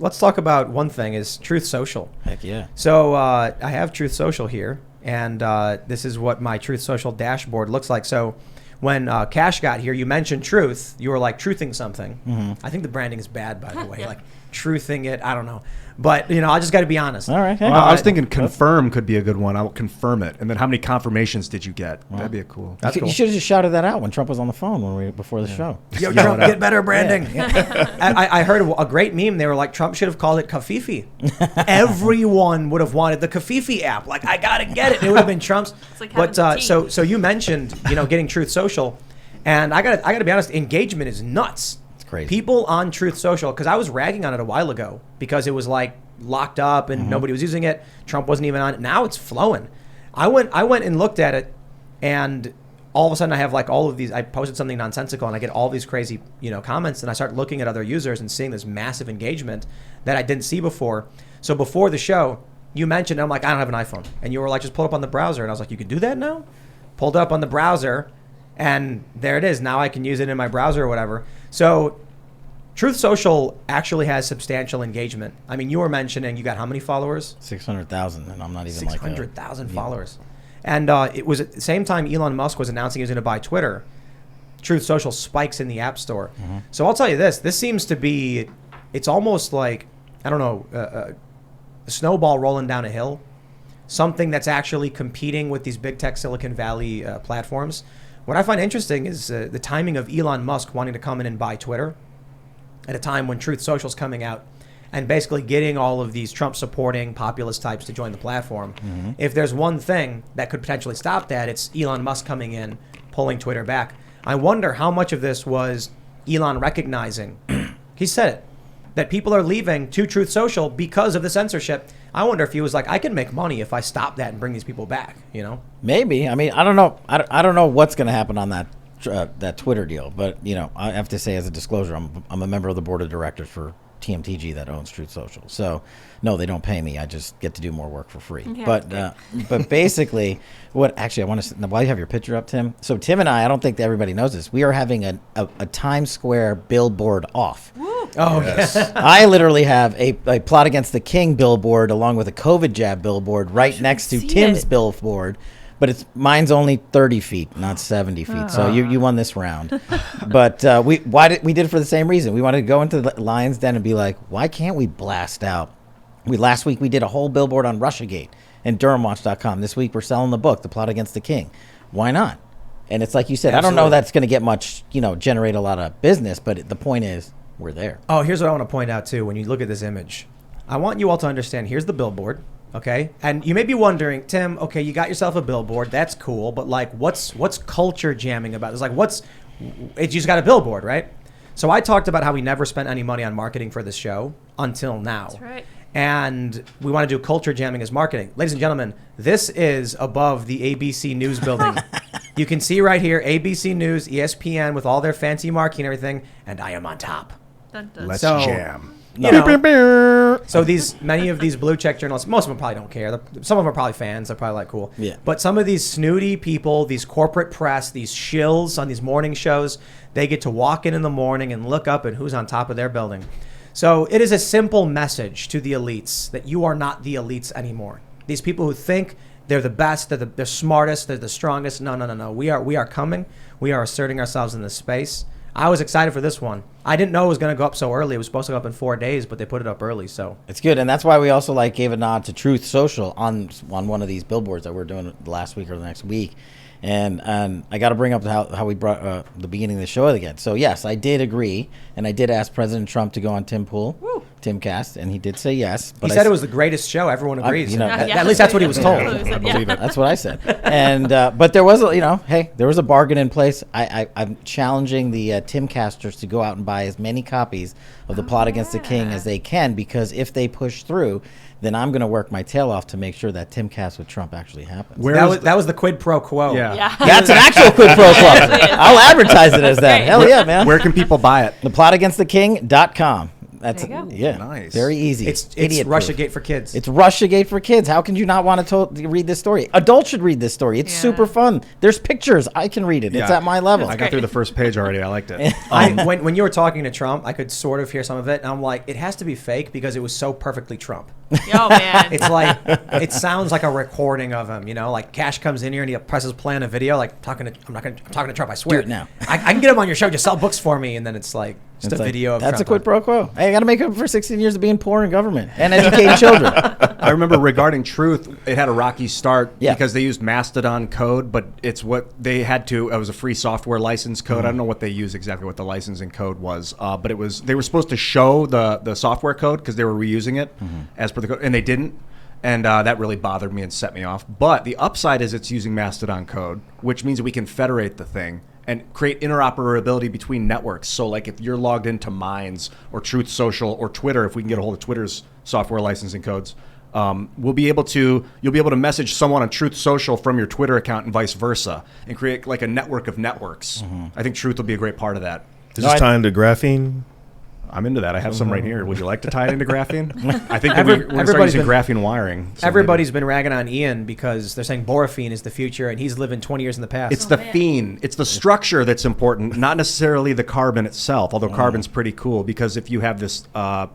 let's talk about one thing is Truth Social. Heck yeah. So I have Truth Social here, and this is what my Truth Social dashboard looks like. So when Kash got here, you mentioned truth. You were like truthing something. I think the branding is bad, by the way. Like truthing it. I don't know. But, I just got to be honest. All right. Hey. I was thinking confirm could be a good one. I'll confirm it. And then how many confirmations did you get? That'd be cool. That's cool. You should have just shouted that out when Trump was on the phone before the show. Yo, Trump, get better branding. I heard a great meme. They were like, Trump should have called it Kafifi. Everyone would have wanted the Kafifi app. Like, I got to get it. It would have been Trump's. Like but so you mentioned, getting Truth Social. And I got to be honest, engagement is nuts. Crazy. People on Truth Social, because I was ragging on it a while ago because it was like locked up and nobody was using it. Trump wasn't even on it. Now it's flowing. I went and looked at it, and all of a sudden I have like all of these. I posted something nonsensical and I get all these crazy comments, and I start looking at other users and seeing this massive engagement that I didn't see before. So before the show, you mentioned, I'm like, I don't have an iPhone, and you were like, just pull it up on the browser, and I was like, you can do that now? Pulled it up on the browser. And there it is. Now I can use it in my browser or whatever. So Truth Social actually has substantial engagement. I mean, you were mentioning you got how many followers? 600,000, and I'm not even 600,000 followers. And it was at the same time Elon Musk was announcing he was going to buy Twitter. Truth Social spikes in the App Store. So I'll tell you this. This seems to be, it's almost like, I don't know, a snowball rolling down a hill. Something that's actually competing with these big tech Silicon Valley platforms. What I find interesting is the timing of Elon Musk wanting to come in and buy Twitter at a time when Truth Social is coming out and basically getting all of these Trump-supporting populist types to join the platform. If there's one thing that could potentially stop that, it's Elon Musk coming in, pulling Twitter back. I wonder how much of this was Elon recognizing, he said it, that people are leaving to Truth Social because of the censorship. I wonder if he was like, I can make money if I stop that and bring these people back, Maybe. I mean, I don't know. I don't know what's going to happen on that Twitter deal. But, I have to say as a disclosure, I'm a member of the board of directors for TMTG that owns Truth Social. So, no, they don't pay me. I just get to do more work for free. Okay, but basically, I want to, while you have your picture up, Tim. So Tim and I don't think that everybody knows this. We are having a Times Square billboard off. Woo. Oh, yes. I literally have a Plot Against the King billboard along with a COVID jab billboard right next to Tim's billboard. But mine's only 30 feet, not 70 feet. So you won this round. But we did it for the same reason. We wanted to go into the Lion's Den and be like, why can't we blast out? Last week we did a whole billboard on Russiagate and DurhamWatch.com. This week we're selling the book, The Plot Against the King. Why not? And it's like you said, Absolutely. I don't know that's going to get much, generate a lot of business. But the point is, we're there. Oh, here's what I want to point out too. When you look at this image, I want you all to understand. Here's the billboard. Okay, and you may be wondering, Tim. Okay, you got yourself a billboard. That's cool, but like, what's culture jamming about? It's like, you just got a billboard, right? So I talked about how we never spent any money on marketing for this show until now. That's right. And we want to do culture jamming as marketing. Ladies and gentlemen, this is above the ABC News building. You can see right here, ABC News, ESPN, with all their fancy marquee and everything, and I am on top. Dun, dun. Let's jam. So many of these blue check journalists, most of them probably don't care. Some of them are probably fans. They're probably like, cool. Yeah. But some of these snooty people, these corporate press, these shills on these morning shows, they get to walk in the morning and look up at who's on top of their building. So it is a simple message to the elites that you are not the elites anymore. These people who think they're the best, they're smartest, they're the strongest. No. We are coming. We are asserting ourselves in this space. I was excited for this one. I didn't know it was going to go up so early. It was supposed to go up in 4 days, but they put it up early. So it's good, and that's why we also gave a nod to Truth Social on one of these billboards that we're doing last week or the next week. And I got to bring up how we brought the beginning of the show again. So yes, I did agree, and I did ask President Trump to go on Timcast, and he did say yes. But he said it was the greatest show. Everyone agrees. At least that's what he was told. I believe it. That's what I said. And but there was there was a bargain in place. I'm challenging the Timcasters to go out and buy as many copies of The Plot Against the King as they can, because if they push through, then I'm going to work my tail off to make sure that Timcast with Trump actually happens. That was the quid pro quo. Yeah. That's an actual quid pro quo. I'll advertise it as that. Hell yeah, man. Where can people buy it? ThePlotAgainstTheKing.com. That's There you go. yeah, Nice. very easy. It's idiot-proof. Russiagate for kids. It's Russiagate for kids. How can you not want to read this story? Adults should read this story. It's Yeah. super fun. There's pictures. I can read it. It's Yeah. at my level. I got through the first page already. I liked it. When you were talking to Trump, I could sort of hear some of it, and I'm like, it has to be fake because it was so perfectly Trump. Oh man. It's like it sounds like a recording of him, like Cash comes in here and he presses play on a video, like I'm talking to Trump. I swear. Do it now. I can get him on your show. Just sell books for me, and then it's like just It's a like, video of that's Trump a quid pro quo. Hey, I got to make up for 16 years of being poor in government and educating children. I remember regarding Truth, it had a rocky start Yeah. because they used Mastodon code, but it's what they had to. It was a free software license code. I don't know what they used exactly, what the licensing code was, but it was. They were supposed to show the software code because they were reusing it as per the code, and they didn't. And that really bothered me and set me off. But the upside is it's using Mastodon code, which means we can federate the thing and create interoperability between networks. So like if you're logged into Minds or Truth Social or Twitter, if we can get a hold of Twitter's software licensing codes, you'll be able to message someone on Truth Social from your Twitter account and vice versa and create like a network of networks. I think Truth will be a great part of that. Is this tying to graphene? I'm into that. I have some right here. Would you like to tie it into graphene? I think Every- we're going to start everybody's using been- graphene wiring. So Everybody's been ragging on Ian because they're saying borafine is the future, and he's living 20 years in the past. It's the phene. It's the structure that's important, not necessarily the carbon itself, although carbon's pretty cool because if you have this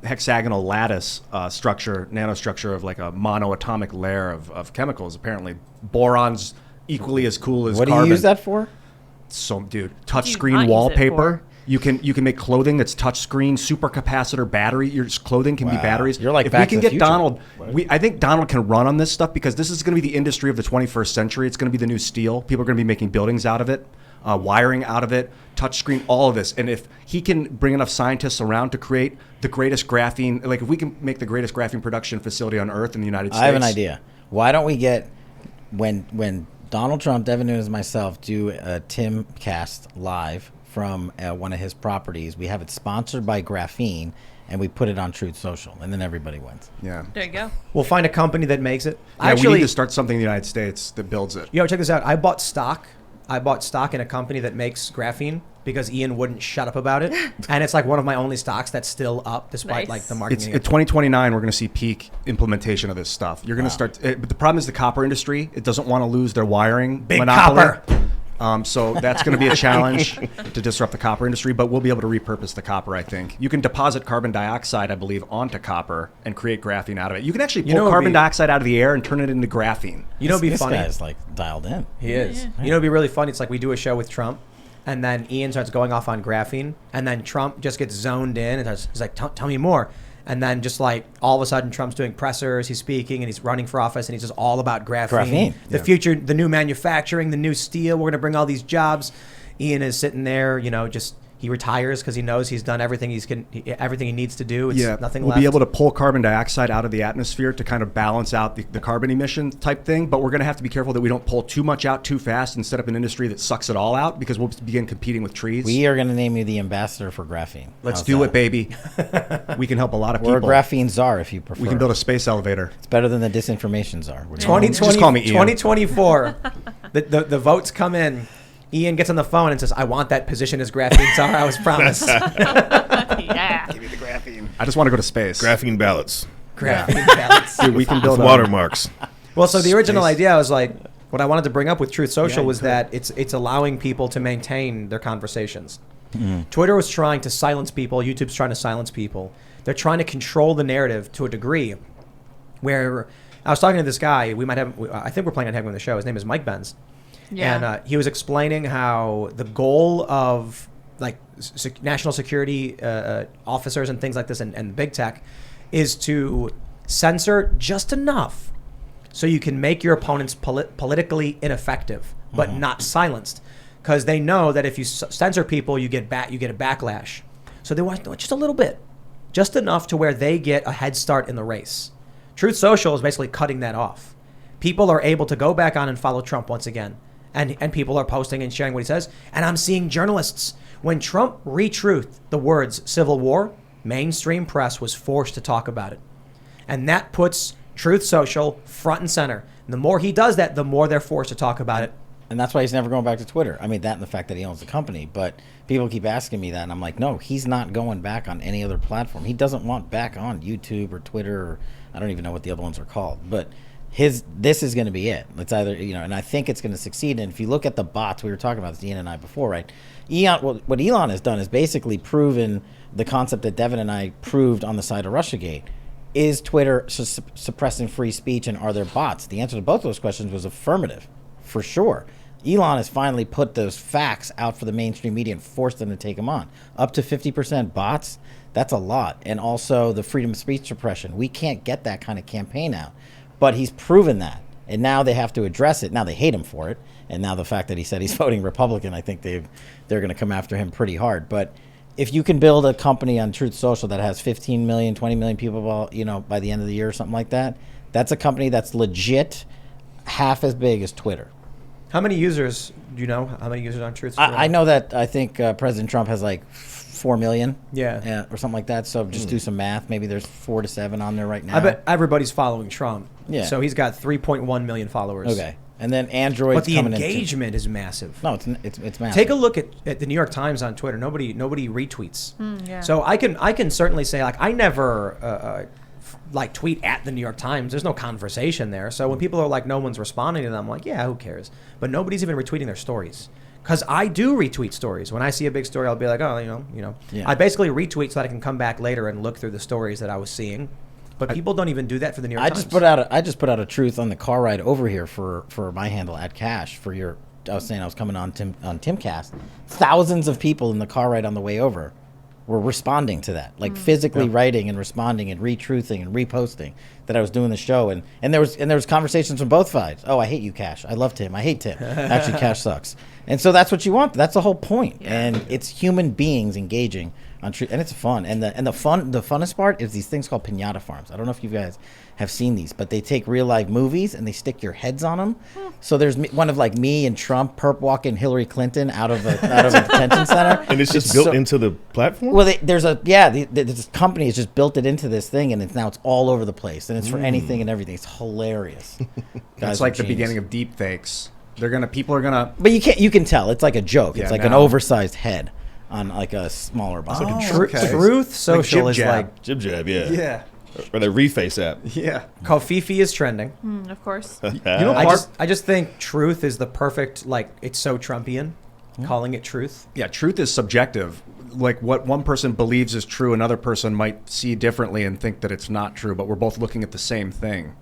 hexagonal lattice structure, nanostructure of like a monoatomic layer of chemicals, apparently boron's equally as cool as What do carbon. you use that for? So, dude, do you not touchscreen use it wallpaper. for? You can make clothing that's touchscreen, supercapacitor battery. Your clothing can be Wow. batteries. You're like if Back we to can the get Future. Donald, I think Donald can run on this stuff because this is going to be the industry of the 21st century. It's going to be the new steel. People are going to be making buildings out of it, wiring out of it, touchscreen, all of this. And if he can bring enough scientists around to create the greatest graphene, like if we can make the greatest graphene production facility on Earth in the United States, I have an idea. Why don't we get when Donald Trump, Devin Nunes, and myself do a Timcast live from one of his properties? We have it sponsored by graphene, and we put it on Truth Social, and then everybody wins. Yeah. There you go. We'll find a company that makes it. Yeah, we need to start something in the United States that builds it. Check this out. I bought stock in a company that makes graphene because Ian wouldn't shut up about it, and it's like one of my only stocks that's still up despite Nice. like the It's marketing. at 2029. We're going to see peak implementation of this stuff. You're going to start, but the problem is the copper industry. It doesn't want to lose their wiring Big monopoly. copper. So that's going to be a challenge to disrupt the copper industry. But we'll be able to repurpose the copper. I think you can deposit carbon dioxide, I believe, onto copper and create graphene out of it. You can actually pull carbon dioxide out of the air and turn it into graphene. It'd be This funny. guy's like dialed in. He is. Yeah. It'd be really funny. It's like we do a show with Trump, and then Ian starts going off on graphene, and then Trump just gets zoned in, and he's like, "Tell me more." And then just like all of a sudden, Trump's doing pressers, he's speaking, and he's running for office, and he's just all about graphene. The future, the new manufacturing, the new steel. We're going to bring all these jobs. Ian is sitting there, just he retires because he knows he's done everything everything he needs to do. It's nothing we'll left. be able to pull carbon dioxide out of the atmosphere to kind of balance out the carbon emission type thing. But we're going to have to be careful that we don't pull too much out too fast and set up an industry that sucks it all out because we'll begin competing with trees. We are going to name you the ambassador for graphene. Let's How's do that? it, baby. We can help a lot of We're a people. graphene czar, if you prefer. We can build a space elevator. It's better than the disinformation czar. What do you 2020, Just call me Ian. 2024. the votes come in. Ian gets on the phone and says, "I want that position as graphene czar I was promised." Yeah. I just want to go to space. Graphene ballots. Graphene ballots. Dude, we can build With watermarks. Well, so the original Space. idea was like, what I wanted to bring up with Truth Social Yeah, was you could. that it's allowing people to maintain their conversations. Twitter was trying to silence people. YouTube's trying to silence people. They're trying to control the narrative to a degree. Where I was talking to this guy, I think we're planning on having him on the show. His name is Mike Benz. Yeah. And he was explaining how the goal of like national security officers and things like this and big tech is to censor just enough so you can make your opponents politically ineffective, but not silenced, because they know that if you censor people, you get a backlash. So they want just a little bit, just enough to where they get a head start in the race. Truth Social is basically cutting that off. People are able to go back on and follow Trump once again. And people are posting and sharing what he says. And I'm seeing journalists. When Trump re-truthed the words civil war, mainstream press was forced to talk about it. And that puts Truth Social front and center. And the more he does that, the more they're forced to talk about it. And that's why he's never going back to Twitter. I mean, that and the fact that he owns the company. But people keep asking me that, and I'm like, no, he's not going back on any other platform. He doesn't want back on YouTube or Twitter, or I don't even know what the other ones are called. But this is going to be it. It's either, and I think it's going to succeed. And if you look at the bots, we were talking about this, Ian and I, before, right? What Elon has done is basically proven the concept that Devin and I proved on the side of Russiagate. Is Twitter suppressing free speech, and are there bots? The answer to both those questions was affirmative, for sure. Elon has finally put those facts out for the mainstream media and forced them to take them on. Up to 50% bots, that's a lot. And also the freedom of speech suppression. We can't get that kind of campaign out. But he's proven that. And now they have to address it. Now they hate him for it. And now the fact that he said he's voting Republican, I think they're going to come after him pretty hard. But if you can build a company on Truth Social that has 15 million, 20 million people, by the end of the year or something like that, that's a company that's legit half as big as Twitter. How many users, do you know? How many users on Truth Social? I know that I think President Trump has like 4 million. Yeah. Or something like that. So just do some math. Maybe there's 4 to 7 on there right now. I bet everybody's following Trump. Yeah. So he's got 3.1 million followers. Okay. And then Android's But the coming engagement is massive. No, it's massive. Take a look at the New York Times on Twitter. Nobody retweets. Yeah. So I can certainly say, like, I never tweet at the New York Times. There's no conversation there. So when people are like, no one's responding to them, I'm like, yeah, who cares? But nobody's even retweeting their stories. Because I do retweet stories. When I see a big story, I'll be like, oh, Yeah. I basically retweet so that I can come back later and look through the stories that I was seeing. But people don't even do that for the New York Times. I just put out a truth on the car ride over here for my handle at Cash for your. I was saying I was coming on Timcast. Thousands of people in the car ride on the way over were responding to that, like physically writing and responding and retruthing and reposting that I was doing the show, and there was conversations from both sides. Oh, I hate you, Cash. I love Tim. I hate Tim. Actually, Cash sucks. And so that's what you want. That's the whole point. Yeah. And it's human beings engaging on truth, and it's fun. And the funnest part is these things called piñata farms. I don't know if you guys have seen these, but they take real life movies and they stick your heads on them. So there's one of like me and Trump perp walking Hillary Clinton out of a detention center, And it's just built into the platform? Well, this company has just built it into this thing, and now it's all over the place, and it's for anything and everything. It's hilarious. It's like the beginning of deepfakes. People are gonna. But you can tell it's like a joke. Yeah, It's like an now. oversized head on like a smaller body. Okay. Truth Social Like is Jib like, Jib Jab, yeah. yeah. Or the Reface app. Yeah. Kofifi is trending. Of course. I just think truth is the perfect, like, it's so Trumpian, calling it truth. Yeah, truth is subjective. Like what one person believes is true, another person might see differently and think that it's not true, but we're both looking at the same thing.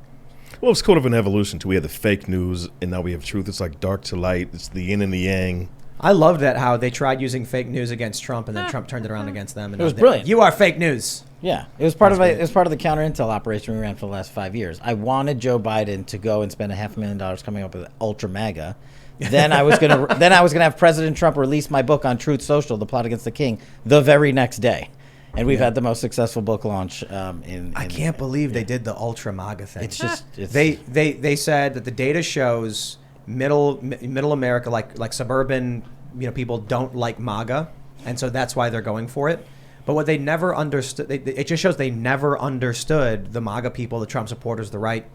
Well, it's kind of an evolution too. We had the fake news, and now we have truth. It's like dark to light. It's the yin and the yang. I loved that how they tried using fake news against Trump, and then Trump turned it around against them. And It was brilliant. You are fake news. Yeah, it was part of the counter intel operation we ran for the last 5 years. I wanted Joe Biden to go and spend $500,000 coming up with Ultra MAGA. Then I was gonna have President Trump release my book on Truth Social, The Plot Against the King, the very next day, and we've had the most successful book launch. I can't believe they did the Ultra MAGA thing. It's just They said that the data shows middle America, like suburban, people don't like MAGA, and so that's why they're going for it. But what they never understood, it just shows they never understood the MAGA people, the Trump supporters, the right.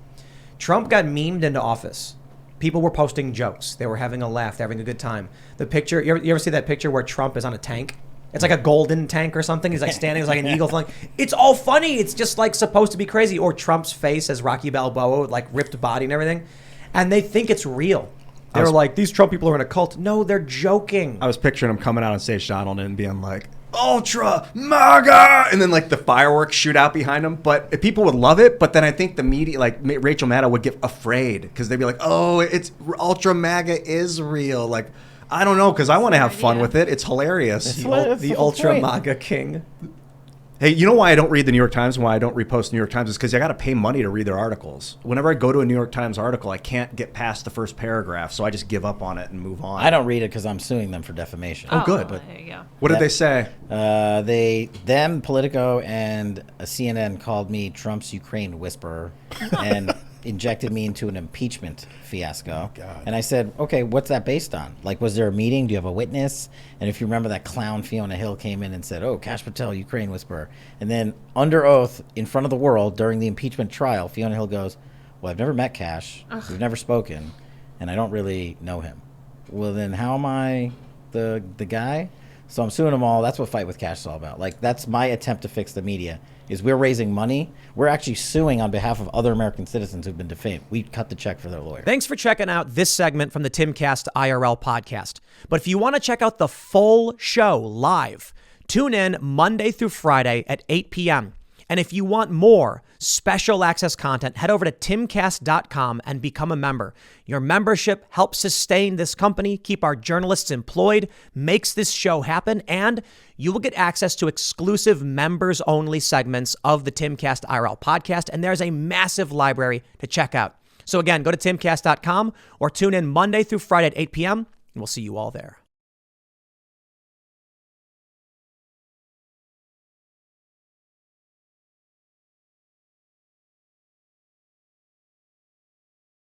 Trump got memed into office. People were posting jokes. They were having a laugh. They're having a good time. The picture, you ever see that picture where Trump is on a tank? It's like a golden tank or something. He's like standing, it's like an eagle flying. It's all funny. It's just like supposed to be crazy. Or Trump's face as Rocky Balboa with like ripped body and everything. And they think it's real. They're like, these Trump people are in a cult. No, they're joking. I was picturing him coming out on stage, Donald, and being like, Ultra MAGA, and then like the fireworks shoot out behind him. But people would love it. But then I think the media, like Rachel Maddow, would get afraid because they'd be like, "Oh, it's Ultra MAGA is real." Like, I don't know, because I want to have fun with it. It's hilarious. The Ultra MAGA king. Hey, you know why I don't read the New York Times and why I don't repost New York Times is because I got to pay money to read their articles. Whenever I go to a New York Times article, I can't get past the first paragraph, so I just give up on it and move on. I don't read it because I'm suing them for defamation. Oh, good. There you go. What did they say? Politico and CNN called me Trump's Ukraine whisperer and injected me into an impeachment fiasco. God. And I said, okay, what's that based on? Like, was there a meeting? Do you have a witness? And if you remember, that clown Fiona Hill came in and said, oh, Kash Patel, Ukraine whisperer. And then under oath in front of the world during the impeachment trial, Fiona Hill goes, well, I've never met Kash. We've never spoken. And I don't really know him. well, then how am I the guy? So I'm suing them all. That's what Fight with Cash is all about. Like, that's my attempt to fix the media, is we're raising money. We're actually suing on behalf of other American citizens who've been defamed. We cut the check for their lawyer. Thanks for checking out this segment from the Timcast IRL podcast. But if you want to check out the full show live, tune in Monday through Friday at 8 p.m. And if you want more special access content, head over to timcast.com and become a member. Your membership helps sustain this company, keep our journalists employed, makes this show happen, and you will get access to exclusive members-only segments of the Timcast IRL podcast, and there's a massive library to check out. So again, go to timcast.com or tune in Monday through Friday at 8 p.m., and we'll see you all there.